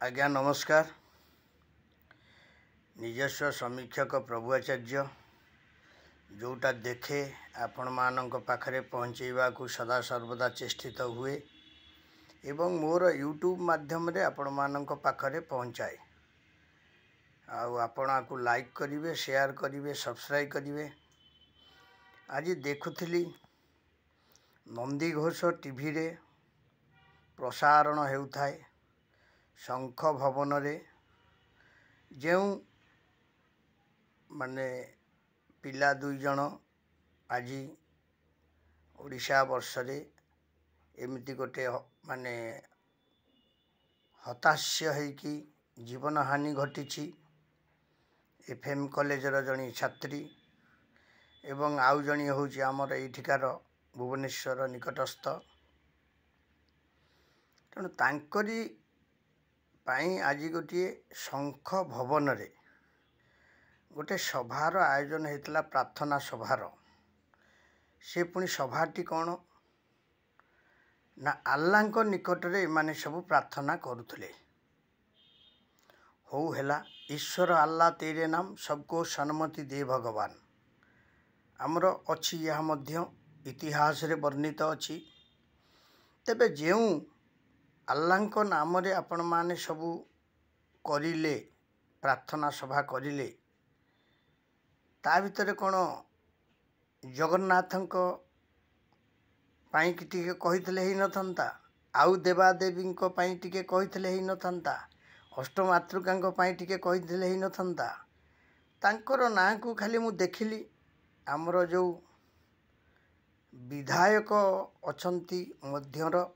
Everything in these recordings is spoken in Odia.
आज्ञा नमस्कार। निजस्व समीक्षक प्रभु आचार्य जोटा देखे आपण मानक पाखरे पहुँचेवा को सदा सर्वदा चेष्टित हुए एवं मोर यूट्यूब माध्यम रे आपण मानक पाखरे पहुँचाए। आपण को लाइक करिवे, शेयर करिवे, सब्सक्राइब करिवे। आज देखुथिली नंदीघोष टीवी रे प्रसारण हेउथाए शंख भवन रे जो माने पिला दुई जन आज ओडिशा वर्ष रे एमिति गोटे माने हताश्य है कि जीवन हानि घटी। एफएम कॉलेजर जणी छात्री एवं आउ जणी होची आमर एठिकार भुवनेश्वर निकटस्थ। तेणु तांकरी पाई आज गोटे शंख भवन रे गोटे सभार आयोजन होता, प्रार्थना सभार। से पुणी सभाटी कौन ना अल्लाह निकट रे माने सब प्रार्थना करुले। हो हेला ईश्वर अल्लाह तेरे नाम सबको सन्मति दे भगवान। आमर अच्छी यह मध्य इतिहास रे वर्णित अच्छी। तेबे जेउ अल्लाह को नाम रे आपण माने सबू करिले, प्रार्थना सभा करिले, ता भितर कौन जगन्नाथ पाई टिके कहितले ही नथंता, आउ देवादेवी पाई टिके कहितले ही नथंता, अष्टमातृका पाई टिके कहितले ही नथंता। तांकर ना को खाली मु देखिली आमर जो विधायक अछंती मध्यर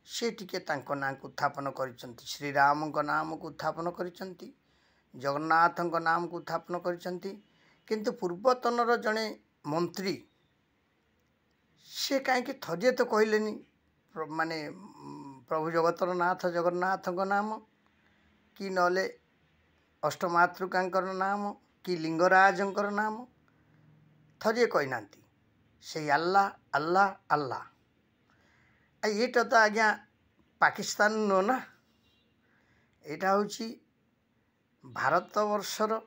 से टिके तांको ना को उत्थापन करिसंती। श्री राम को नाम को उत्थापन करिसंती, जगन्नाथ को नाम को उत्थापन करिसंती। किंतु पूर्वतनर जड़े मंत्री से कहीं थजे तो कहलेनी माने प्रभु जगतर नाथ जगन्नाथ को नाम कि नले अष्टमातृका नाम कि लिंगराजंकर नाम थजे कहना से अल्लाह अल्लाह अल्लाह। येटा तो आज्ञा पाकिस्तान नो ना, एटा होची भारतवर्षर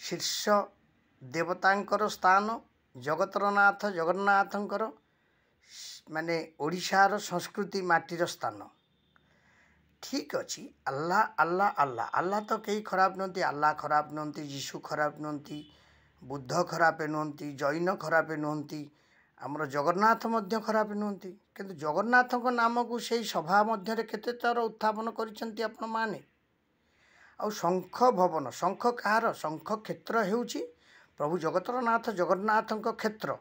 शीर्ष देवतांकर स्थान जगतरनाथ जगन्नाथंकर माने ओडिशार संस्कृति माटीर स्थान। ठीक अच्छी अल्लाह अल्लाह अल्लाह अल्लाह तो कई खराब नुहति, अल्लाह खराब नुहति, यीशु खराब नुहति, बुद्ध खराब नुहति, जैन खराब नुहति, आमर जगन्नाथ मध्य खराब नुहति। किंतु जगन्नाथ को नाम को सही सभा मध्य केते तर उत्थापन करिसंती आपण माने। आ शंख भवन, शंख कहार, शंख क्षेत्र हेउची प्रभु जगतरनाथ जगन्नाथंक क्षेत्र।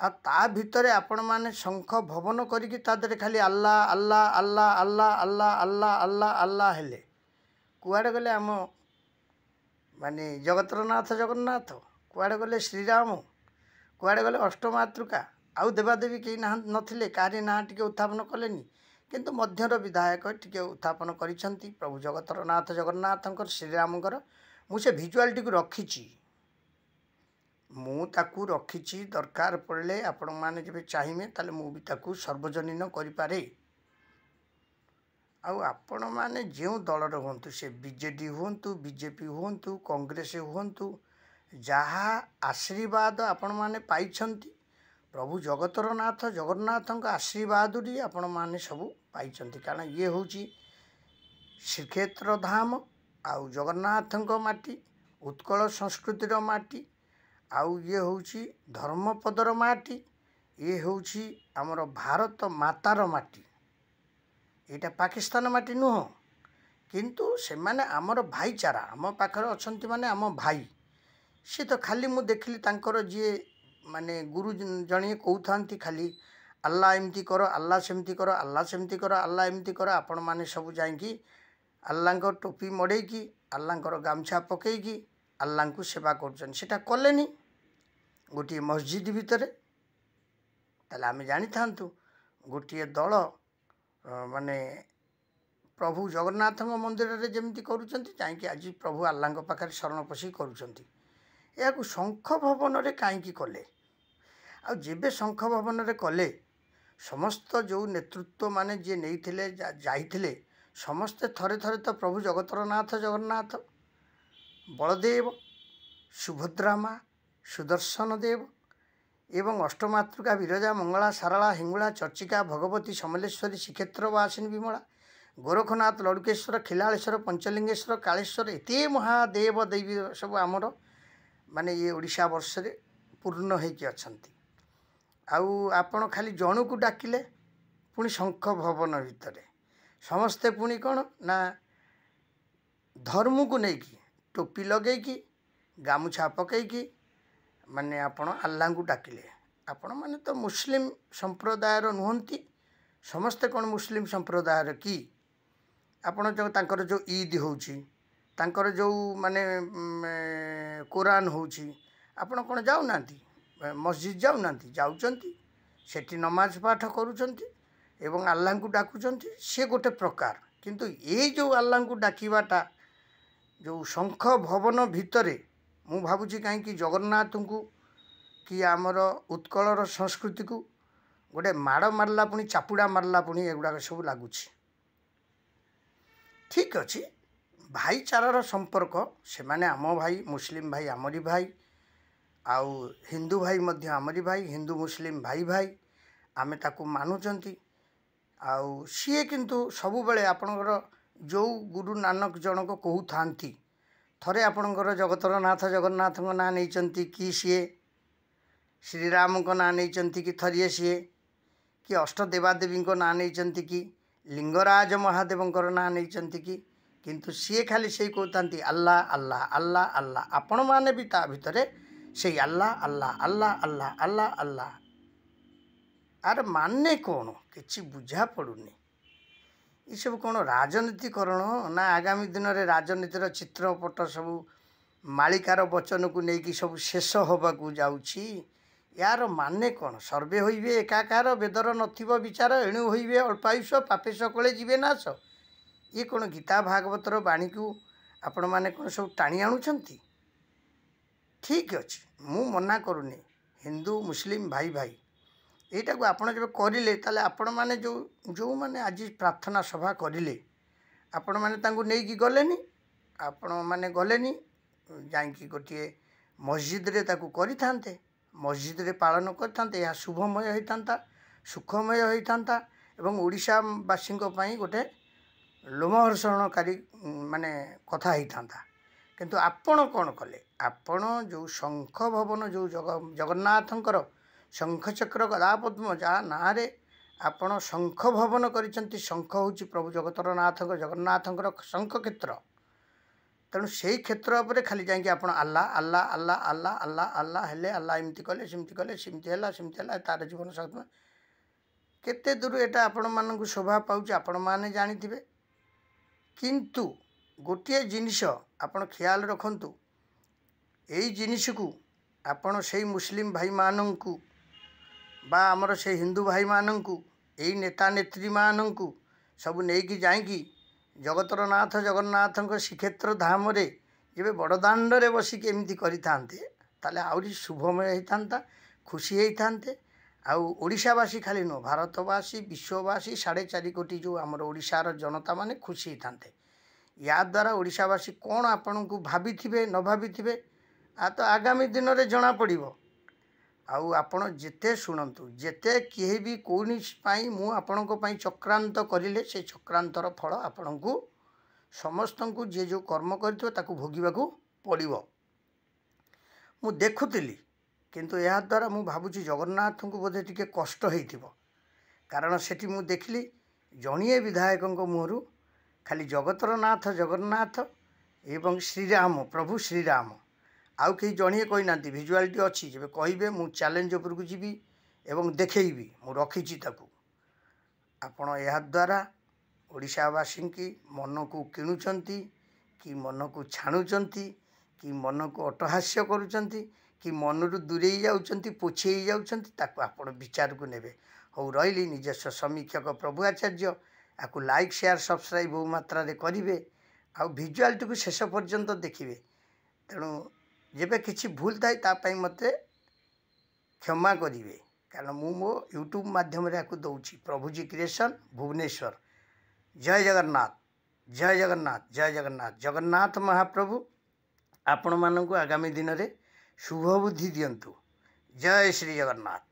आ ता भितरे आपण माने शंख भवन करिकि ता देरे खाली अल्लाह अल्लाह अल्लाह अल्लाह अल्लाह अल्लाह अल्लाह अल्लाह हेले कुआडे गले आम माने जगतरनाथ जगन्नाथ, कुआडे गले श्रीराम, कुआडे गले अष्टमातृका, आउ देवादेवी कहीं नथिले, कारे ना टिके उत्थापन कलेनी। किंतु मध्यर विधायक टिके उत्थापन करिसंती प्रभु जगतरनाथ जगन्नाथंकर श्रीरामंकर। मुझे भिजुआल टी रखी मुझे रखी दरकार पड़े आपण मैंने जब चाहिए ताले मु भी ताकू सर्वजनीन करें। आपण मैंने जो दलर हूँ से बीजेडी हूँ बीजेपी हूँ कांग्रेस हूँ जहाँ आशीर्वाद आपण मैंने पाई प्रभु जगतरनाथ जगन्नाथ आशीर्वाद आपण मैंने सब पाई। कारण ये हूँ श्रीक्षेत्र धाम आउ जगन्नाथ माटी, उत्कल संस्कृतिर माटी, आउ ये हूँ धर्मपदर माटी, ये हूँ आमर भारत मातार माटी। यहाँ पाकिस्तान माटी नुह, किंतु से माने आमर भाईचारा आम पाखर अछंती माने आम भाई। सी तो खाली मु देखली तांकर जे माने गुरु जणिए कहउथांती खाली अल्लाह एमती करो, अल्लाह सेमती करो, अल्लाह सेमती करो, अल्लाह एमती करो। आपण माने सब जाइकी अल्लाह को टोपी मड़ेकी, अल्लाह को गामछा पकईकी अल्लाह को सेवा कर सेटा कलेनी गोटे मस्जिद भितर। ताले आमे जानी थांतु गोटे दल माने प्रभु जगन्नाथ मंदिर रे जेमती करूचंती जाइकी आज प्रभु अल्लाह को पाखरे शरण पशी करूचंती। या शंख भवन रे काईकी कले आ जेबे शंख भवन रे कले समस्त जो नेतृत्व माने जे नहीं जाइथिले ସମସ୍ତେ ଥରେ ଥରେ ତ ପ୍ରଭୁ ଜଗତର ନାଥ ଜଗନ୍ନାଥ, ବଳଦେବ, ସୁଭଦ୍ରା ମା, ସୁଦର୍ଶନ ଦେବ ଏବଂ ଅଷ୍ଟମାତୃକା ବିରଜା, ମଙ୍ଗଳା, ସାରଳା, ହିଙ୍ଗୁଳା, ଚର୍ଚ୍ଚିକା, ଭଗବତୀ, ସମଲେଶ୍ୱରୀ, ଶ୍ରୀକ୍ଷେତ୍ର ବାସିନୀ ବିମଳା, ଗୋରଖନାଥ, ଲଡ଼ୁକେଶ୍ୱର, ଖିଲାଳେଶ୍ୱର, ପଞ୍ଚଲିଙ୍ଗେଶ୍ୱର, କାଳେଶ୍ୱର, ଏତେ ମହାଦେବ ଦେବୀ ସବୁ ଆମର ମାନେ ଇଏ ଓଡ଼ିଶା ବର୍ଷରେ ପୂର୍ଣ୍ଣ ହେଇକି ଅଛନ୍ତି। ଆଉ ଆପଣ ଖାଲି ଜଣକୁ ଡାକିଲେ ପୁଣି ଶଙ୍ଖ ଭବନ ଭିତରେ ସମସ୍ତେ ପୁଣି କ'ଣ ନା ଧର୍ମକୁ ନେଇକି ଟୋପି ଲଗେଇକି ଗାମୁଛା ପକେଇକି ମାନେ ଆପଣ ଆଲ୍ଲାଙ୍କୁ ଡାକିଲେ। ଆପଣମାନେ ତ ମୁସଲିମ ସମ୍ପ୍ରଦାୟର ନୁହନ୍ତି, ସମସ୍ତେ କ'ଣ ମୁସଲିମ ସମ୍ପ୍ରଦାୟର କି? ଆପଣ ଯେଉଁ ତାଙ୍କର ଯେଉଁ ଇଦ୍ ହେଉଛି, ତାଙ୍କର ଯେଉଁ ମାନେ କୋରାନ ହେଉଛି, ଆପଣ କ'ଣ ଯାଉନାହାନ୍ତି? ମସଜିଦ୍ ଯାଉନାହାନ୍ତି? ଯାଉଛନ୍ତି, ସେଠି ନମାଜ ପାଠ କରୁଛନ୍ତି ଏବଂ ଆଲ୍ଲାଙ୍କୁ ଡାକୁଛନ୍ତି, ସେ ଗୋଟେ ପ୍ରକାର। କିନ୍ତୁ ଏଇ ଯେଉଁ ଆଲ୍ଲାଙ୍କୁ ଡାକିବାଟା ଯେଉଁ ଶଙ୍ଖ ଭବନ ଭିତରେ, ମୁଁ ଭାବୁଛି କାହିଁକି ଜଗନ୍ନାଥଙ୍କୁ କି ଆମର ଉତ୍କଳର ସଂସ୍କୃତିକୁ ଗୋଟେ ମାଡ଼ ମାରିଲା ପୁଣି ଚାପୁଡ଼ା ମାରିଲା ପୁଣି ଏଗୁଡ଼ାକ ସବୁ ଲାଗୁଛି। ଠିକ୍ ଅଛି, ଭାଇଚାରାର ସମ୍ପର୍କ, ସେମାନେ ଆମ ଭାଇ, ମୁସଲିମ ଭାଇ ଆମରି ଭାଇ, ଆଉ ହିନ୍ଦୁ ଭାଇ ମଧ୍ୟ ଆମରି ଭାଇ, ହିନ୍ଦୁ ମୁସଲିମ ଭାଇ ଭାଇ, ଆମେ ତାକୁ ମାନୁଛନ୍ତି। ଆଉ ସିଏ କିନ୍ତୁ ସବୁବେଳେ ଆପଣଙ୍କର ଯେଉଁ ଗୁରୁ ନାନକ ଜଣକ କହୁଥାନ୍ତି, ଥରେ ଆପଣଙ୍କର ଜଗତର ନାଥ ଜଗନ୍ନାଥଙ୍କ ନାଁ ନେଇଛନ୍ତି କି ସିଏ, ଶ୍ରୀରାମଙ୍କ ନାଁ ନେଇଛନ୍ତି କି ଥରିଏ ସିଏ, କି ଅଷ୍ଟଦେବାଦେବୀଙ୍କ ନାଁ ନେଇଛନ୍ତି କି, ଲିଙ୍ଗରାଜ ମହାଦେବଙ୍କର ନାଁ ନେଇଛନ୍ତି କି, କିନ୍ତୁ ସିଏ ଖାଲି ସେଇ କହୁଥାନ୍ତି ଆଲ୍ଲା ଆଲ୍ଲା ଆଲ୍ଲା ଆଲ୍ଲା। ଆପଣମାନେ ବି ତା ଭିତରେ ସେଇ ଆଲ୍ଲା ଆଲ୍ଲା ଆଲ୍ଲା ଆଲ୍ଲା ଆଲ୍ଲା ଆଲ୍ଲା। ଆର ମାନେ କ'ଣ କିଛି ବୁଝା ପଡ଼ୁନି। ଏସବୁ କ'ଣ ରାଜନୀତିକରଣ ନା ଆଗାମୀ ଦିନରେ ରାଜନୀତିର ଚିତ୍ରପଟ ସବୁ ମାଳିକାର ବଚନକୁ ନେଇକି ସବୁ ଶେଷ ହେବାକୁ ଯାଉଛି? ୟାର ମାନେ କ'ଣ? ସର୍ବେ ହୋଇବେ ଏକାକାର, ବେଦର ନଥିବ ବିଚାର, ଏଣୁ ହୋଇବେ ଅଳ୍ପାୟୁଷ, ପାପେ ସକଳେ ଯିବେ ନାଶ। ଇଏ କ'ଣ ଗୀତା ଭାଗବତର ବାଣୀକୁ ଆପଣମାନେ କ'ଣ ସବୁ ଟାଣି ଆଣୁଛନ୍ତି? ଠିକ୍ ଅଛି, ମୁଁ ମନା କରୁନି, ହିନ୍ଦୁ ମୁସଲିମ ଭାଇ ଭାଇ, ଏଇଟାକୁ ଆପଣ ଯେବେ କରିଲେ ତାହେଲେ ଆପଣମାନେ ଯେଉଁମାନେ ଆଜି ପ୍ରାର୍ଥନା ସଭା କରିଲେ, ଆପଣମାନେ ତାଙ୍କୁ ନେଇକି ଗଲେନି, ଆପଣମାନେ ଗଲେନି, ଯାଇକି ଗୋଟିଏ ମସଜିଦରେ ତାକୁ କରିଥାନ୍ତେ, ମସଜିଦରେ ପାଳନ କରିଥାନ୍ତେ, ଏହା ଶୁଭମୟ ହୋଇଥାନ୍ତା, ସୁଖମୟ ହୋଇଥାନ୍ତା ଏବଂ ଓଡ଼ିଶାବାସୀଙ୍କ ପାଇଁ ଗୋଟେ ଲୋମହର୍ଷଣକାରୀ ମାନେ କଥା ହେଇଥାନ୍ତା। କିନ୍ତୁ ଆପଣ କ'ଣ କଲେ? ଆପଣ ଯେଉଁ ଶଙ୍ଖ ଭବନ, ଯେଉଁ ଜଗନ୍ନାଥଙ୍କର ଶଙ୍ଖଚକ୍ର ଗଦାପଦ୍ମ ଯାହା ନାଁରେ ଆପଣ ଶଙ୍ଖ ଭବନ କରିଛନ୍ତି, ଶଙ୍ଖ ହେଉଛି ପ୍ରଭୁ ଜଗତର ନାଥଙ୍କ ଜଗନ୍ନାଥଙ୍କର ଶଙ୍ଖକ୍ଷେତ୍ର। ତେଣୁ ସେଇ କ୍ଷେତ୍ର ଉପରେ ଖାଲି ଯାଇକି ଆପଣ ଆଲ୍ଲା ଆଲ୍ଲା ଆଲ୍ଲା ଆଲ୍ଲା ଆଲ୍ଲା ଆଲ୍ଲା ହେଲେ, ଆଲ୍ଲା ଏମିତି କଲେ, ସେମିତି କଲେ, ସେମିତି ହେଲା, ତାର ଜୀବନ ସାଥୀ। କେତେ ଦୂର ଏଇଟା ଆପଣମାନଙ୍କୁ ଶୋଭା ପାଉଛି ଆପଣମାନେ ଜାଣିଥିବେ। କିନ୍ତୁ ଗୋଟିଏ ଜିନିଷ ଆପଣ ଖିଆଲ ରଖନ୍ତୁ, ଏଇ ଜିନିଷକୁ ଆପଣ ସେଇ ମୁସଲିମ ଭାଇମାନଙ୍କୁ ବା ଆମର ସେଇ ହିନ୍ଦୁ ଭାଇମାନଙ୍କୁ, ଏଇ ନେତା ନେତ୍ରୀମାନଙ୍କୁ ସବୁ ନେଇକି ଯାଇକି ଜଗତର ନାଥ ଜଗନ୍ନାଥଙ୍କ ଶ୍ରୀକ୍ଷେତ୍ର ଧାମରେ ଯେବେ ବଡ଼ଦାଣ୍ଡରେ ବସିକି ଏମିତି କରିଥାନ୍ତେ, ତାହେଲେ ଆହୁରି ଶୁଭମୟ ହେଇଥାନ୍ତା, ଖୁସି ହେଇଥାନ୍ତେ। ଆଉ ଓଡ଼ିଶାବାସୀ ଖାଲି ନୁହଁ, ଭାରତବାସୀ, ବିଶ୍ୱବାସୀ, 4.5 କୋଟି ଯେଉଁ ଆମର ଓଡ଼ିଶାର ଜନତାମାନେ ଖୁସି ହେଇଥାନ୍ତେ। ୟାଦ୍ୱାରା ଓଡ଼ିଶାବାସୀ କ'ଣ ଆପଣଙ୍କୁ ଭାବିଥିବେ ନ ଭାବିଥିବେ ତ ଆଗାମୀ ଦିନରେ ଜଣାପଡ଼ିବ। ଆଉ ଆପଣ ଯେତେ ଶୁଣନ୍ତୁ, ଯେତେ କେହି ବି କୌଣସି ପାଇଁ ମୁଁ ଆପଣଙ୍କ ପାଇଁ ଚକ୍ରାନ୍ତ କରିଲେ, ସେ ଚକ୍ରାନ୍ତର ଫଳ ଆପଣଙ୍କୁ ସମସ୍ତଙ୍କୁ ଯିଏ ଯେଉଁ କର୍ମ କରିଥିବ ତାକୁ ଭୋଗିବାକୁ ପଡ଼ିବ। ମୁଁ ଦେଖୁଥିଲି, କିନ୍ତୁ ଏହାଦ୍ୱାରା ମୁଁ ଭାବୁଛି ଜଗନ୍ନାଥଙ୍କୁ ବୋଧେ ଟିକେ କଷ୍ଟ ହେଇଥିବ। କାରଣ ସେଠି ମୁଁ ଦେଖିଲି ଜଣିଏ ବିଧାୟକଙ୍କ ମୁହଁରୁ ଖାଲି ଜଗତର ନାଥ ଜଗନ୍ନାଥ ଏବଂ ଶ୍ରୀରାମ, ପ୍ରଭୁ ଶ୍ରୀରାମ, ଆଉ କେହି ଜଣିଏ କହିନାହାନ୍ତି। ଭିଜୁଆଲିଟି ଅଛି, ଯେବେ କହିବେ ମୁଁ ଚ୍ୟାଲେଞ୍ଜ ଉପରକୁ ଯିବି ଏବଂ ଦେଖେଇବି, ମୁଁ ରଖିଛି ତାକୁ। ଆପଣ ଏହାଦ୍ୱାରା ଓଡ଼ିଶାବାସୀଙ୍କି ମନକୁ କିଣୁଛନ୍ତି, କି ମନକୁ ଛାଣୁଛନ୍ତି, କି ମନକୁ ଅଟହାସ୍ୟ କରୁଛନ୍ତି, କି ମନରୁ ଦୂରେଇ ଯାଉଛନ୍ତି, ପୋଛେଇ ଯାଉଛନ୍ତି, ତାକୁ ଆପଣ ବିଚାରକୁ ନେବେ। ହଉ, ରହିଲି। ନିଜସ୍ୱ ସମୀକ୍ଷକ ପ୍ରଭୁ ଆଚାର୍ଯ୍ୟ। ଆକୁ ଲାଇକ୍, ସେୟାର, ସବସ୍କ୍ରାଇବ୍ ବହୁ ମାତ୍ରାରେ କରିବେ ଆଉ ଭିଜୁଆଲଟିକୁ ଶେଷ ପର୍ଯ୍ୟନ୍ତ ଦେଖିବେ। ତେଣୁ ଯେବେ କିଛି ଭୁଲ ଥାଏ ତା ପାଇଁ ମୋତେ କ୍ଷମା କରିବେ, କାରଣ ମୁଁ ମୋ ୟୁଟ୍ୟୁବ୍ ମାଧ୍ୟମରେ ଆକୁ ଦେଉଛି। ପ୍ରଭୁଜୀ କ୍ରିଏସନ୍, ଭୁବନେଶ୍ୱର। ଜୟ ଜଗନ୍ନାଥ। ଜୟ ଜଗନ୍ନାଥ ଜୟ ଜଗନ୍ନାଥ। ଜଗନ୍ନାଥ ମହାପ୍ରଭୁ ଆପଣମାନଙ୍କୁ ଆଗାମୀ ଦିନରେ ଶୁଭ ବୁଦ୍ଧି ଦିଅନ୍ତୁ। ଜୟ ଶ୍ରୀ ଜଗନ୍ନାଥ।